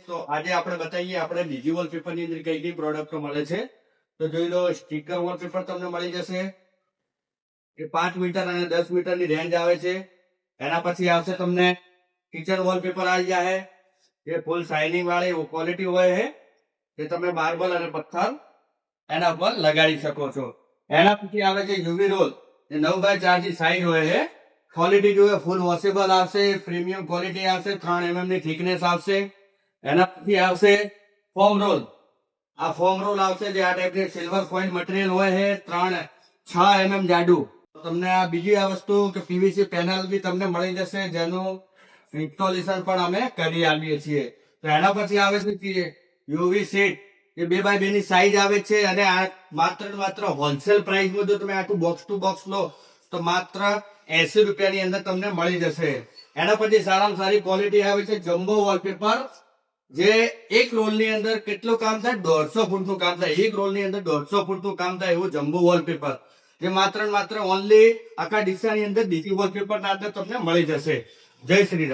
તો આજે આપણે બતાવીએ આપણે બીજી વોલપેપર ની અંદર કઈ કઈ પ્રોડક્ટ મળે છે. તો જોઈ લો, સ્ટીકર વોલપેપર તમને મળી જશે. એ 5 મીટર અને 10 મીટર ની રેન્જ આવે છે. એના પછી આવશે તમને કિચન વોલપેપર આવી જાય છે. એ ફૂલ શાઇનિંગ વાળી ક્વોલિટી હોય છે, જે તમે માર્બલ અને પથ્થર એના પર લગાડી શકો છો. એના પછી આવે છે યુવી રોલ, જે 9x4 ની સાઈઝ હોય છે. ક્વોલિટી જોઈએ ફૂલ વોશેબલ આવશે, પ્રીમિયમ ક્વોલિટી આવશે, 3 mm ની થિકનેસ આવશે. એના પછી આવશે ફોમ રોલ. આ ફોમ રોલ આવશે, જે આ ટાઈપની સિલ્વર ફોઇલ મટીરિયલ હોય છે, 6 mm જાડું. તો તમને આ બીજી આ વસ્તુ કે પીવીસી પેનલ બી તમને મળી જશે, જેનું ઇન્સ્ટોલેશન પણ અમે કરી આપીએ છીએ. તો એના પછી આવે છે યુવી સીટ, જે 2x2 ની સાઈઝ આવે છે. અને આ માત્ર હોલસેલ પ્રાઇસમાં જો તમે આખું બોક્સ ટુ બોક્સ લો તો માત્ર 80 રૂપિયાની અંદર તમને મળી જશે. એના પછી સારામાં સારી ક્વોલિટી આવે છે જમ્બો વોલપેપર, જે એક રોલ ની અંદર કેટલું કામ થાય, 150 ફૂટનું કામ થાય. એક રોલ ની અંદર 150 ફૂટનું કામ થાય એવું જમ્બો વોલપેપર, જે માત્ર ઓનલી આખા ડીસાની અંદર ડીસી વોલપેપર ના અંદર તમને મળી જશે. જય શ્રી રામ.